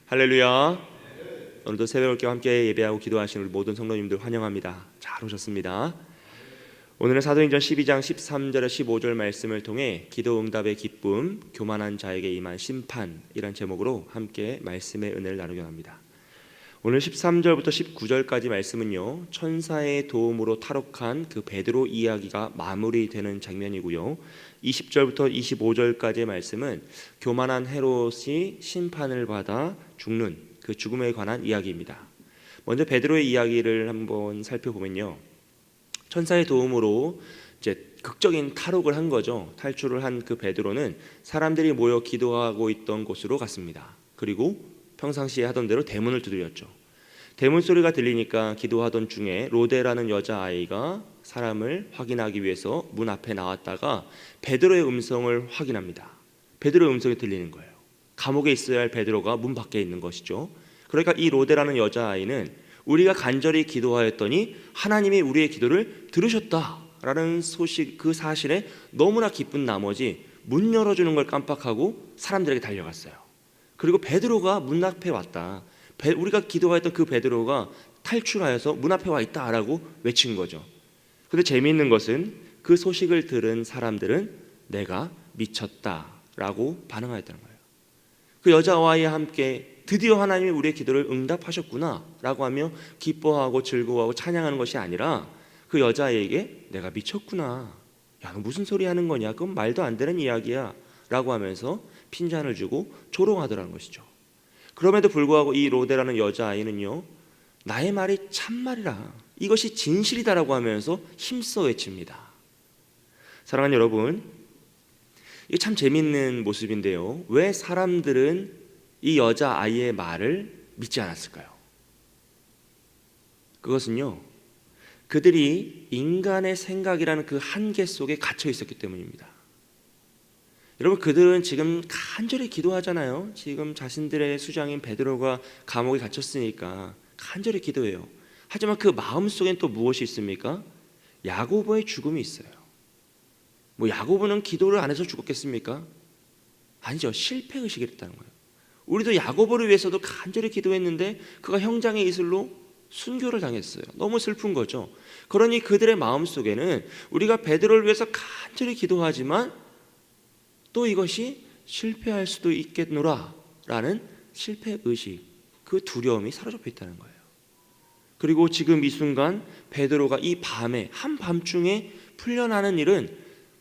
할렐루야. 오늘도 새벽에 함께 예배하고 기도하시는 우리 모든 성도님들 환영합니다. 잘 오셨습니다. 오늘은 사도행전 12장 13절에 15절 말씀을 통해 기도 응답의 기쁨, 교만한 자에게 임한 심판이란 제목으로 함께 말씀의 은혜를 나누려 합니다. 오늘 13절부터 19절까지 말씀은요, 천사의 도움으로 탈옥한 그 베드로 이야기가 마무리되는 장면이고요, 20절부터 25절까지의 말씀은 교만한 헤롯이 심판을 받아 죽는 그 죽음에 관한 이야기입니다. 먼저 베드로의 이야기를 한번 살펴보면요, 천사의 도움으로 이제 극적인 탈옥을 한 거죠. 탈출을 한 그 베드로는 사람들이 모여 기도하고 있던 곳으로 갔습니다. 그리고 평상시에 하던 대로 대문을 두드렸죠. 대문 소리가 들리니까 기도하던 중에 로데라는 여자아이가 사람을 확인하기 위해서 문 앞에 나왔다가 베드로의 음성을 확인합니다. 베드로의 음성이 들리는 거예요. 감옥에 있어야 할 베드로가 문 밖에 있는 것이죠. 그러니까 이 로데라는 여자아이는 우리가 간절히 기도하였더니 하나님이 우리의 기도를 들으셨다라는 소식, 그 사실에 너무나 기쁜 나머지 문 열어주는 걸 깜빡하고 사람들에게 달려갔어요. 그리고 베드로가 문 앞에 왔다, 우리가 기도했던 그 베드로가 탈출하여서 문 앞에 와 있다라고 외친 거죠. 근데 재미있는 것은 그 소식을 들은 사람들은 내가 미쳤다라고 반응하였다는 거예요. 그 여자와와 함께 드디어 하나님이 우리의 기도를 응답하셨구나 라고 하며 기뻐하고 즐거워하고 찬양하는 것이 아니라 그 여자에게 내가 미쳤구나, 야, 너 무슨 소리 하는 거냐, 그건 말도 안 되는 이야기야 라고 하면서 핀잔을 주고 조롱하더라는 것이죠. 그럼에도 불구하고 이 로데라는 여자아이는요, 나의 말이 참말이라, 이것이 진실이다라고 하면서 힘써 외칩니다. 사랑하는 여러분, 이게 참 재밌는 모습인데요, 왜 사람들은 이 여자아이의 말을 믿지 않았을까요? 그것은요, 그들이 인간의 생각이라는 그 한계 속에 갇혀 있었기 때문입니다. 여러분, 그들은 지금 간절히 기도하잖아요. 지금 자신들의 수장인 베드로가 감옥에 갇혔으니까 간절히 기도해요. 하지만 그 마음속엔 또 무엇이 있습니까? 야고보의 죽음이 있어요. 뭐 야고보는 기도를 안 해서 죽었겠습니까? 아니죠. 실패의식이 있다는 거예요. 우리도 야고보를 위해서도 간절히 기도했는데 그가 형장의 이슬로 순교를 당했어요. 너무 슬픈 거죠. 그러니 그들의 마음속에는 우리가 베드로를 위해서 간절히 기도하지만 또 이것이 실패할 수도 있겠노라 라는 실패의식, 그 두려움이 사로잡혀 있다는 거예요. 그리고 지금 이 순간 베드로가 이 밤에, 한밤중에 풀려나는 일은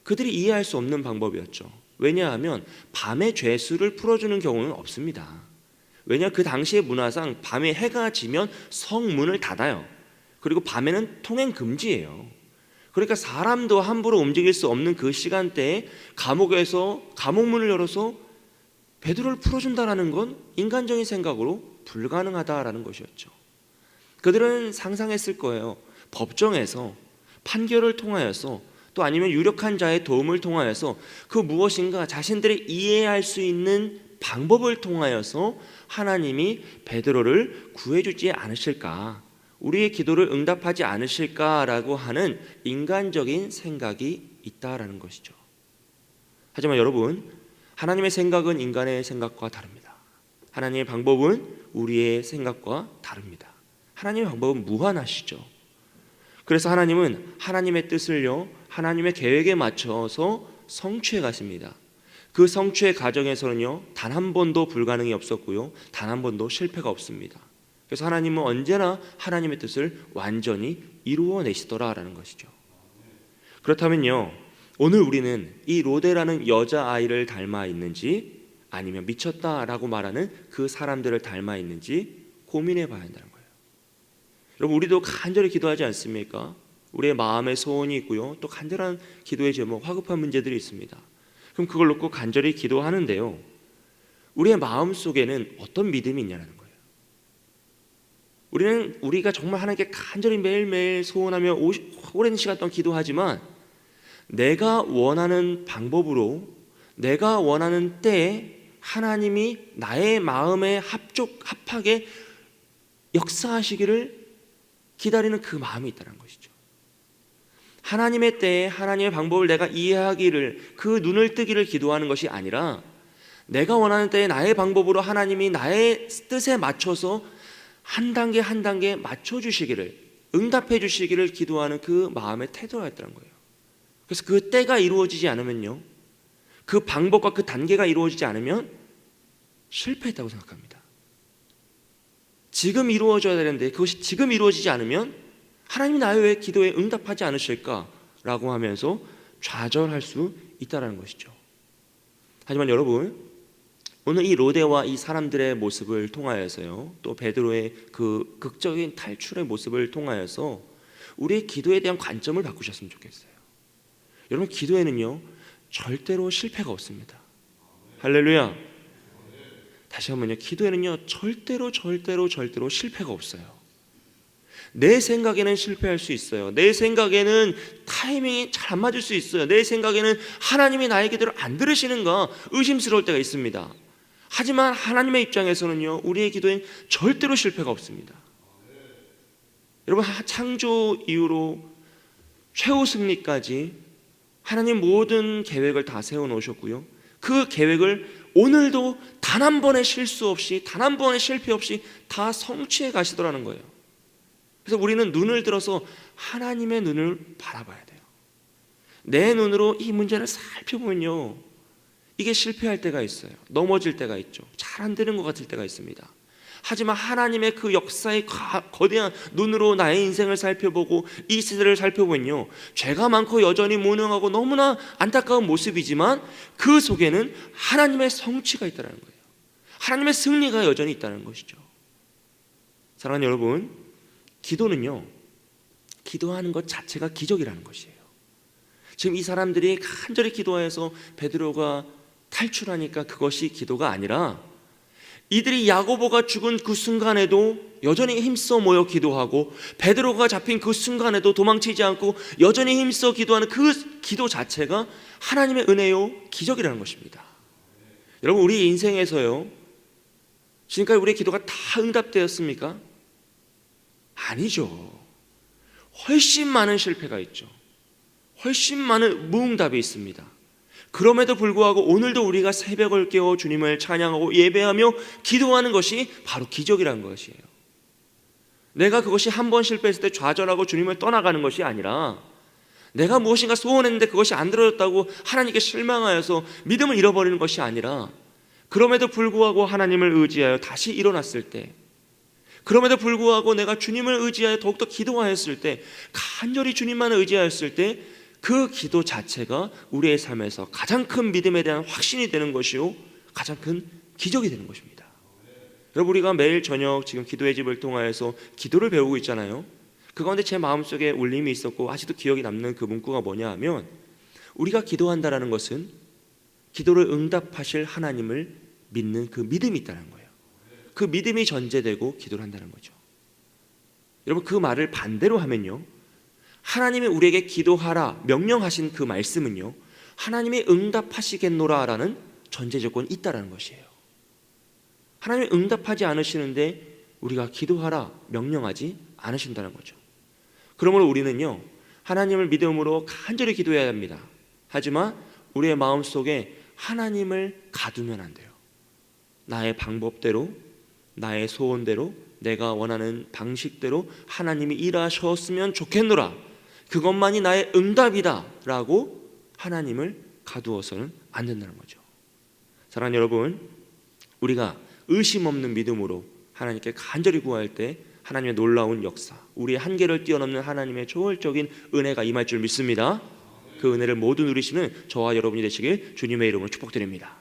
그들이 이해할 수 없는 방법이었죠. 왜냐하면 밤에 죄수를 풀어주는 경우는 없습니다. 왜냐하면 그 당시의 문화상 밤에 해가 지면 성문을 닫아요. 그리고 밤에는 통행 금지예요. 그러니까 사람도 함부로 움직일 수 없는 그 시간대에 감옥에서 감옥문을 열어서 베드로를 풀어준다라는 건 인간적인 생각으로 불가능하다라는 것이었죠. 그들은 상상했을 거예요. 법정에서 판결을 통하여서, 또 아니면 유력한 자의 도움을 통하여서 그 무엇인가 자신들이 이해할 수 있는 방법을 통하여서 하나님이 베드로를 구해주지 않으실까, 우리의 기도를 응답하지 않으실까라고 하는 인간적인 생각이 있다라는 것이죠. 하지만 여러분, 하나님의 생각은 인간의 생각과 다릅니다. 하나님의 방법은 우리의 생각과 다릅니다. 하나님의 방법은 무한하시죠. 그래서 하나님은 하나님의 뜻을요, 하나님의 계획에 맞춰서 성취해 가십니다. 그 성취의 과정에서는요, 단 한 번도 불가능이 없었고요, 단 한 번도 실패가 없습니다. 그래서 하나님은 언제나 하나님의 뜻을 완전히 이루어내시더라라는 것이죠. 그렇다면요, 오늘 우리는 이 로데라는 여자아이를 닮아 있는지 아니면 미쳤다라고 말하는 그 사람들을 닮아 있는지 고민해 봐야 한다는 거예요. 여러분, 우리도 간절히 기도하지 않습니까? 우리의 마음에 소원이 있고요, 또 간절한 기도의 제목, 화급한 문제들이 있습니다. 그럼 그걸 놓고 간절히 기도하는데요, 우리의 마음 속에는 어떤 믿음이 있냐는 거예요. 우리가 정말 하나님께 간절히 매일매일 소원하며 오랜 시간 동안 기도하지만 내가 원하는 방법으로, 내가 원하는 때에 하나님이 나의 마음에 합하게 역사하시기를 기다리는 그 마음이 있다는 것이죠. 하나님의 때에 하나님의 방법을 내가 이해하기를, 그 눈을 뜨기를 기도하는 것이 아니라 내가 원하는 때에 나의 방법으로 하나님이 나의 뜻에 맞춰서 한 단계 한 단계 맞춰주시기를, 응답해 주시기를 기도하는 그 마음의 태도였다는 거예요. 그래서 그 때가 이루어지지 않으면요, 그 방법과 그 단계가 이루어지지 않으면 실패했다고 생각합니다. 지금 이루어져야 되는데 그것이 지금 이루어지지 않으면 하나님이 나의 왜 기도에 응답하지 않으실까라고 하면서 좌절할 수 있다는 것이죠. 하지만 여러분, 오늘 이 로데와 이 사람들의 모습을 통하여서요, 또 베드로의 그 극적인 탈출의 모습을 통하여서 우리의 기도에 대한 관점을 바꾸셨으면 좋겠어요. 여러분, 기도에는요 절대로 실패가 없습니다. 할렐루야. 다시 한번요, 기도에는요 절대로 실패가 없어요. 내 생각에는 실패할 수 있어요. 내 생각에는 타이밍이 잘 안 맞을 수 있어요. 내 생각에는 하나님이 나의 기도를 안 들으시는가 의심스러울 때가 있습니다. 하지만 하나님의 입장에서는요, 우리의 기도엔 절대로 실패가 없습니다. 여러분, 창조 이후로 최후 승리까지 하나님 모든 계획을 다 세워놓으셨고요, 그 계획을 오늘도 단 한 번의 실수 없이, 단 한 번의 실패 없이 다 성취해 가시더라는 거예요. 그래서 우리는 눈을 들어서 하나님의 눈을 바라봐야 돼요. 내 눈으로 이 문제를 살펴보면요, 이게 실패할 때가 있어요. 넘어질 때가 있죠. 잘 안 되는 것 같을 때가 있습니다. 하지만 하나님의 그 역사의 거대한 눈으로 나의 인생을 살펴보고 이 시대를 살펴보면요, 죄가 많고 여전히 무능하고 너무나 안타까운 모습이지만 그 속에는 하나님의 성취가 있다는 거예요. 하나님의 승리가 여전히 있다는 것이죠. 사랑하는 여러분, 기도는요, 기도하는 것 자체가 기적이라는 것이에요. 지금 이 사람들이 간절히 기도해서 베드로가 탈출하니까 그것이 기도가 아니라, 이들이 야고보가 죽은 그 순간에도 여전히 힘써 모여 기도하고, 베드로가 잡힌 그 순간에도 도망치지 않고 여전히 힘써 기도하는 그 기도 자체가 하나님의 은혜요, 기적이라는 것입니다. 여러분, 우리 인생에서요, 지금까지 우리의 기도가 다 응답되었습니까? 아니죠. 훨씬 많은 실패가 있죠. 훨씬 많은 무응답이 있습니다. 그럼에도 불구하고 오늘도 우리가 새벽을 깨워 주님을 찬양하고 예배하며 기도하는 것이 바로 기적이라는 것이에요. 내가 그것이 한 번 실패했을 때 좌절하고 주님을 떠나가는 것이 아니라, 내가 무엇인가 소원했는데 그것이 안 들어졌다고 하나님께 실망하여서 믿음을 잃어버리는 것이 아니라, 그럼에도 불구하고 하나님을 의지하여 다시 일어났을 때, 그럼에도 불구하고 내가 주님을 의지하여 더욱더 기도하였을 때, 간절히 주님만 의지하였을 때, 그 기도 자체가 우리의 삶에서 가장 큰 믿음에 대한 확신이 되는 것이요, 가장 큰 기적이 되는 것입니다. 여러분, 우리가 매일 저녁 지금 기도의 집을 통하여서 기도를 배우고 있잖아요. 그 가운데 제 마음속에 울림이 있었고 아직도 기억이 남는 그 문구가 뭐냐 하면, 우리가 기도한다라는 것은 기도를 응답하실 하나님을 믿는 그 믿음이 있다는 거예요. 그 믿음이 전제되고 기도를 한다는 거죠. 여러분, 그 말을 반대로 하면요, 하나님이 우리에게 기도하라 명령하신 그 말씀은요, 하나님이 응답하시겠노라 라는 전제 조건이 있다는 것이에요. 하나님이 응답하지 않으시는데 우리가 기도하라 명령하지 않으신다는 거죠. 그러므로 우리는요, 하나님을 믿음으로 간절히 기도해야 합니다. 하지만 우리의 마음속에 하나님을 가두면 안 돼요. 나의 방법대로, 나의 소원대로, 내가 원하는 방식대로 하나님이 일하셨으면 좋겠노라, 그것만이 나의 응답이다 라고 하나님을 가두어서는 안 된다는 거죠. 사랑하는 여러분, 우리가 의심 없는 믿음으로 하나님께 간절히 구할 때 하나님의 놀라운 역사, 우리의 한계를 뛰어넘는 하나님의 초월적인 은혜가 임할 줄 믿습니다. 그 은혜를 모두 누리시는 저와 여러분이 되시길 주님의 이름으로 축복드립니다.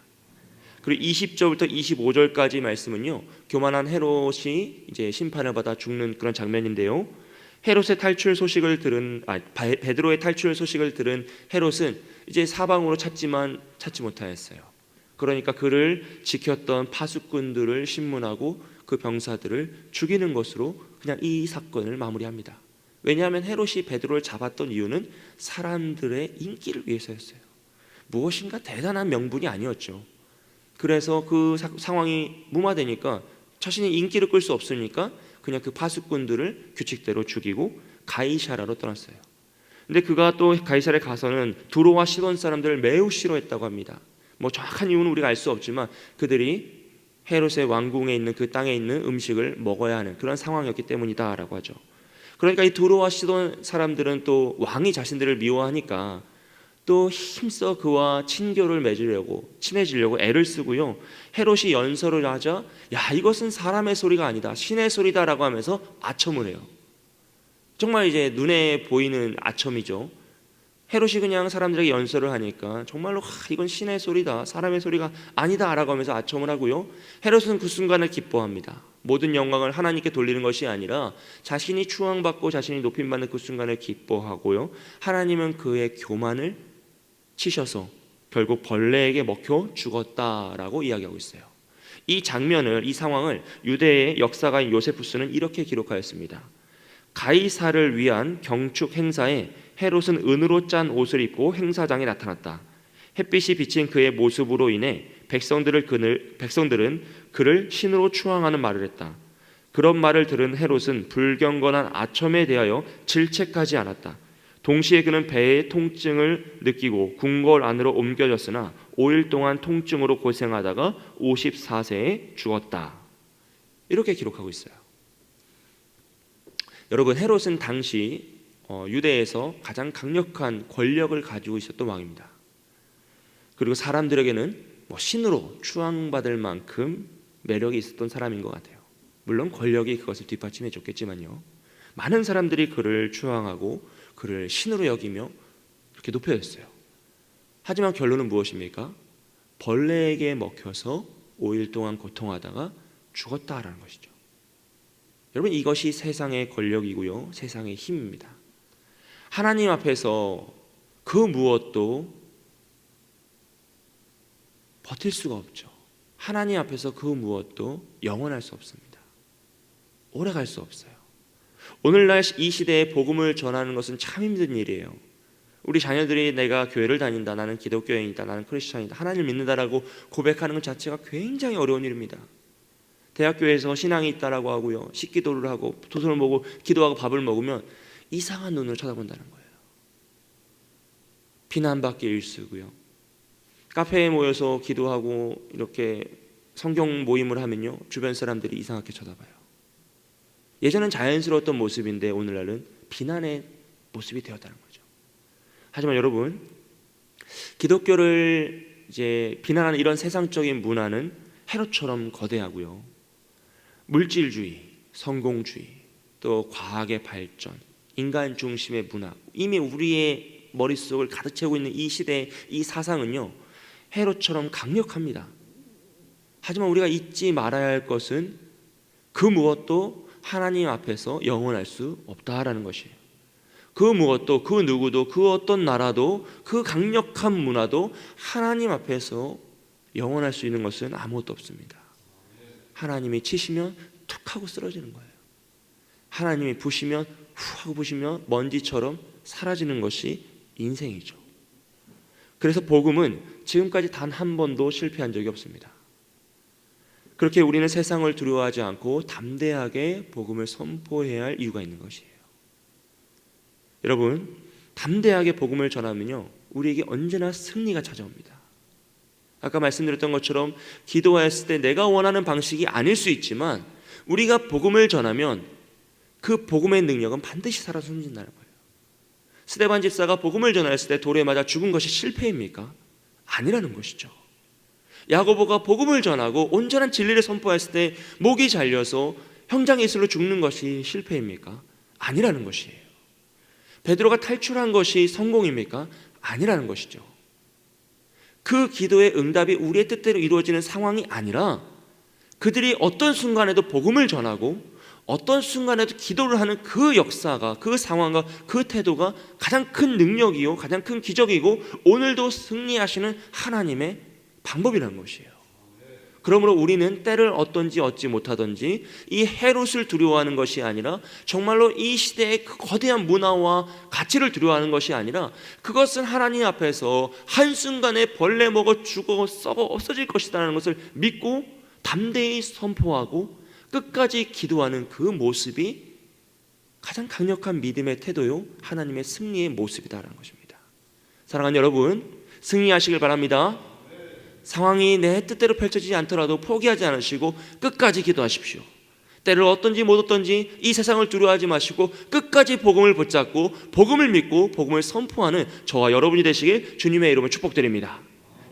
그리고 20절부터 25절까지 말씀은요, 교만한 헤롯이 이제 심판을 받아 죽는 그런 장면인데요, 헤롯의 탈출 소식을 들은 베드로의 탈출 소식을 들은 헤롯은 이제 사방으로 찾지만 찾지 못하였어요. 그러니까 그를 지켰던 파수꾼들을 신문하고 그 병사들을 죽이는 것으로 그냥 이 사건을 마무리합니다. 왜냐하면 헤롯이 베드로를 잡았던 이유는 사람들의 인기를 위해서였어요. 무엇인가 대단한 명분이 아니었죠. 그래서 그 상황이 무마되니까, 자신이 인기를 끌 수 없으니까 그냥 그 파수꾼들을 규칙대로 죽이고 가이사라로 떠났어요. 근데 그가 또 가이사라에 가서는 두로와 시돈 사람들을 매우 싫어했다고 합니다. 뭐 정확한 이유는 우리가 알 수 없지만 그들이 헤롯의 왕궁에 있는 그 땅에 있는 음식을 먹어야 하는 그런 상황이었기 때문이다라고 하죠. 그러니까 이 두로와 시돈 사람들은 또 왕이 자신들을 미워하니까 또 힘써 그와 친교를 맺으려고 친해지려고 애를 쓰고요. 헤롯이 연설을 하자 야 이것은 사람의 소리가 아니다 신의 소리다라고 하면서 아첨을 해요. 정말 이제 눈에 보이는 아첨이죠. 헤롯이 그냥 사람들에게 연설을 하니까 정말로 이건 신의 소리다 사람의 소리가 아니다 라고 하면서 아첨을 하고요. 헤롯은 그 순간을 기뻐합니다. 모든 영광을 하나님께 돌리는 것이 아니라 자신이 추앙받고 자신이 높임받는 그 순간을 기뻐하고요. 하나님은 그의 교만을 치셔서 결국 벌레에게 먹혀 죽었다라고 이야기하고 있어요. 이 장면을 이 상황을 유대의 역사가인 요세푸스는 이렇게 기록하였습니다. 가이사를 위한 경축 행사에 헤롯은 은으로 짠 옷을 입고 행사장에 나타났다. 햇빛이 비친 그의 모습으로 인해 백성들은 그를 신으로 추앙하는 말을 했다. 그런 말을 들은 헤롯은 불경건한 아첨에 대하여 질책하지 않았다. 동시에 그는 배의 통증을 느끼고 궁궐 안으로 옮겨졌으나 5일 동안 통증으로 고생하다가 54세에 죽었다. 이렇게 기록하고 있어요. 여러분 헤롯은 당시 유대에서 가장 강력한 권력을 가지고 있었던 왕입니다. 그리고 사람들에게는 신으로 추앙받을 만큼 매력이 있었던 사람인 것 같아요. 물론 권력이 그것을 뒷받침해 줬겠지만요. 많은 사람들이 그를 추앙하고 그를 신으로 여기며 그렇게 높여졌어요. 하지만 결론은 무엇입니까? 벌레에게 먹혀서 5일 동안 고통하다가 죽었다라는 것이죠. 여러분 이것이 세상의 권력이고요. 세상의 힘입니다. 하나님 앞에서 그 무엇도 버틸 수가 없죠. 하나님 앞에서 그 무엇도 영원할 수 없습니다. 오래 갈 수 없어요. 오늘날 이 시대에 복음을 전하는 것은 참 힘든 일이에요. 우리 자녀들이 내가 교회를 다닌다, 나는 기독교인이다, 나는 크리스찬이다, 하나님을 믿는다라고 고백하는 것 자체가 굉장히 어려운 일입니다. 대학교에서 신앙이 있다라고 하고요, 식기도를 하고 도서를 보고 기도하고 밥을 먹으면 이상한 눈으로 쳐다본다는 거예요. 비난받기 일쑤고요. 카페에 모여서 기도하고 이렇게 성경 모임을 하면요, 주변 사람들이 이상하게 쳐다봐요. 예전엔 자연스러웠던 모습인데 오늘날은 비난의 모습이 되었다는 거죠. 하지만 여러분, 기독교를 이제 비난하는 이런 세상적인 문화는 헤롯처럼 거대하고요. 물질주의, 성공주의, 또 과학의 발전, 인간 중심의 문화, 이미 우리의 머릿속을 가득 채우고 있는 이 시대의 이 사상은요, 헤롯처럼 강력합니다. 하지만 우리가 잊지 말아야 할 것은 그 무엇도 하나님 앞에서 영원할 수 없다라는 것이에요. 그 무엇도, 그 누구도, 그 어떤 나라도, 그 강력한 문화도 하나님 앞에서 영원할 수 있는 것은 아무것도 없습니다. 하나님이 치시면 툭 하고 쓰러지는 거예요. 하나님이 부시면 후 하고 부시면 먼지처럼 사라지는 것이 인생이죠. 그래서 복음은 지금까지 단 한 번도 실패한 적이 없습니다. 그렇게 우리는 세상을 두려워하지 않고 담대하게 복음을 선포해야 할 이유가 있는 것이에요. 여러분, 담대하게 복음을 전하면요, 우리에게 언제나 승리가 찾아옵니다. 아까 말씀드렸던 것처럼 기도했을 때 내가 원하는 방식이 아닐 수 있지만 우리가 복음을 전하면 그 복음의 능력은 반드시 살아 숨진다는 거예요. 스데반 집사가 복음을 전하였을 때 돌에 맞아 죽은 것이 실패입니까? 아니라는 것이죠. 야고보가 복음을 전하고 온전한 진리를 선포했을 때 목이 잘려서 형장의 이슬로 죽는 것이 실패입니까? 아니라는 것이에요. 베드로가 탈출한 것이 성공입니까? 아니라는 것이죠. 그 기도의 응답이 우리의 뜻대로 이루어지는 상황이 아니라 그들이 어떤 순간에도 복음을 전하고 어떤 순간에도 기도를 하는 그 역사가, 그 상황과 그 태도가 가장 큰 능력이요, 가장 큰 기적이고 오늘도 승리하시는 하나님의 방법이라는 것이에요. 그러므로 우리는 때를 어떤지 얻지 못하든지 이 헤롯을 두려워하는 것이 아니라 정말로 이 시대의 그 거대한 문화와 가치를 두려워하는 것이 아니라 그것은 하나님 앞에서 한순간에 벌레 먹어 죽어 썩어 없어질 것이라는 것을 믿고 담대히 선포하고 끝까지 기도하는 그 모습이 가장 강력한 믿음의 태도요, 하나님의 승리의 모습이다라는 것입니다. 사랑하는 여러분, 승리하시길 바랍니다. 상황이 내 뜻대로 펼쳐지지 않더라도 포기하지 않으시고 끝까지 기도하십시오. 때를 얻든지 못 얻든지 이 세상을 두려워하지 마시고 끝까지 복음을 붙잡고 복음을 믿고 복음을 선포하는 저와 여러분이 되시길 주님의 이름으로 축복드립니다.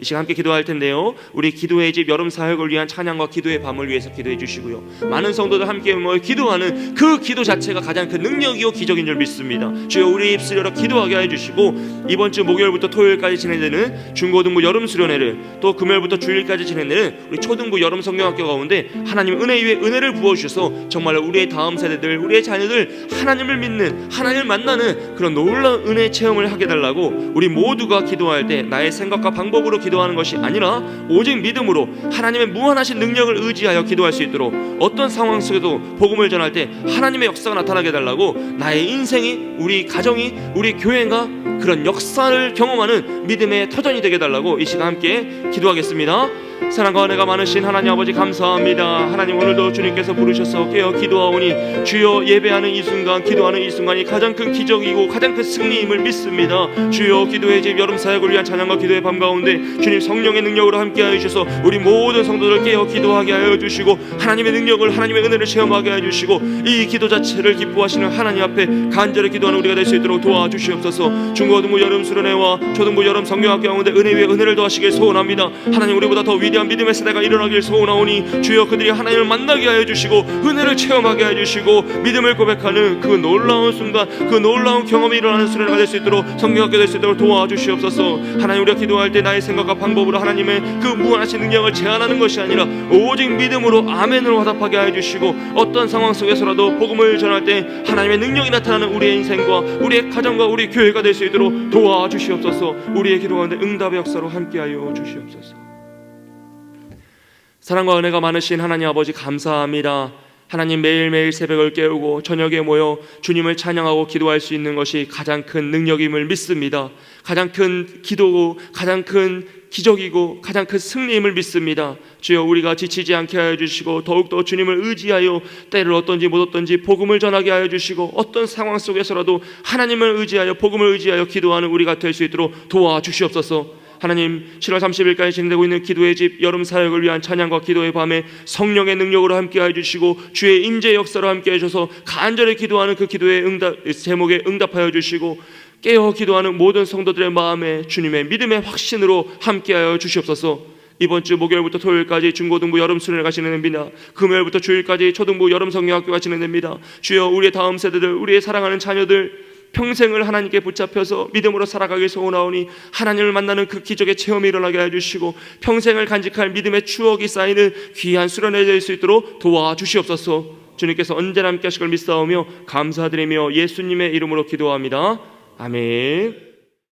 이 시간 함께 기도할 텐데요, 우리 기도의 집 여름 사역을 위한 찬양과 기도의 밤을 위해서 기도해 주시고요, 많은 성도들 함께 모여 기도하는 그 기도 자체가 가장 큰 능력이요 기적인 줄 믿습니다. 주여 우리 입술 열어 기도하게 해주시고, 이번 주 목요일부터 토요일까지 진행되는 중고등부 여름 수련회를, 또 금요일부터 주일까지 진행되는 우리 초등부 여름 성경학교 가운데 하나님 은혜 위에 은혜를 부어주셔서 정말로 우리의 다음 세대들, 우리의 자녀들 하나님을 믿는, 하나님을 만나는 그런 놀라운 은혜 체험을 하게 달라고 우리 모두가 기도할 때 나의 생각과 방법으로 기도하는 것이 아니라 오직 믿음으로 하나님의 무한하신 능력을 의지하여 기도할 수 있도록, 어떤 상황 속에도 복음을 전할 때 하나님의 역사가 나타나게 달라고 나의 인생이, 우리 가정이, 우리 교회가 그런 역사를 경험하는 믿음의 터전이 되게 달라고 이 시간 함께 기도하겠습니다. 사랑과 은혜가 많으신 하나님 아버지 감사합니다. 하나님, 오늘도 주님께서 부르셔서 깨어 기도하오니 주여 예배하는 이 순간, 기도하는 이 순간이 가장 큰 기적이고 가장 큰 승리임을 믿습니다. 주여 기도의 집 여름 사역을 위한 찬양과 기도의 밤 가운데 주님 성령의 능력으로 함께하여 주셔서 우리 모든 성도들 깨어 기도하게 하여 주시고, 하나님의 능력을, 하나님의 은혜를 체험하게 하여 주시고, 이 기도 자체를 기뻐하시는 하나님 앞에 간절히 기도하는 우리가 될 수 있도록 도와주시옵소서. 중고등부 여름 수련회와 초등부 여름 성경학교 가운데 은혜 위에 은혜를 더하시길 소원합니다. 하나님, 우리보다 더 위대한 믿음의 세대가 일어나길 소원하오니 주여 그들이 하나님을 만나게 하여 주시고 은혜를 체험하게 하여 주시고 믿음을 고백하는 그 놀라운 순간, 그 놀라운 경험이 일어나는 수련회가 될 수 있도록, 성경학교 될 수 있도록 도와주시옵소서. 하나님, 우리가 기도할 때 나의 생각과 방법으로 하나님의 그 무한하신 능력을 제한하는 것이 아니라 오직 믿음으로 아멘으로 화답하게 하여 주시고, 어떤 상황 속에서라도 복음을 전할 때 하나님의 능력이 나타나는 우리의 인생과 우리의 가정과 우리 교회가 될 수 있도록 도와주시옵소서. 우리의 기도 가운데 응답의 역사로 함께하여 주시옵소서. 사랑과 은혜가 많으신 하나님 아버지 감사합니다. 하나님, 매일매일 새벽을 깨우고 저녁에 모여 주님을 찬양하고 기도할 수 있는 것이 가장 큰 능력임을 믿습니다. 가장 큰 기도고 가장 큰 기적이고 가장 큰 승리임을 믿습니다. 주여, 우리가 지치지 않게 하여 주시고 더욱더 주님을 의지하여 때를 얻든지 못 얻든지 복음을 전하게 하여 주시고, 어떤 상황 속에서라도 하나님을 의지하여 복음을 의지하여 기도하는 우리가 될 수 있도록 도와주시옵소서. 하나님, 7월 30일까지 진행되고 있는 기도의 집 여름 사역을 위한 찬양과 기도의 밤에 성령의 능력으로 함께해 주시고 주의 임재 역사로 함께해 주셔서 간절히 기도하는 그 기도의 제목에 응답하여 주시고, 깨어 기도하는 모든 성도들의 마음에 주님의 믿음의 확신으로 함께하여 주시옵소서. 이번 주 목요일부터 토요일까지 중고등부 여름 수련회가 진행됩니다. 금요일부터 주일까지 초등부 여름 성경학교가 진행됩니다. 주여, 우리의 다음 세대들, 우리의 사랑하는 자녀들 평생을 하나님께 붙잡혀서 믿음으로 살아가길 소원하오니 하나님을 만나는 그 기적의 체험이 일어나게 해주시고 평생을 간직할 믿음의 추억이 쌓이는 귀한 수련회 될 수 있도록 도와주시옵소서. 주님께서 언제나 함께 하실 걸 믿사오며 감사드리며 예수님의 이름으로 기도합니다. 아멘.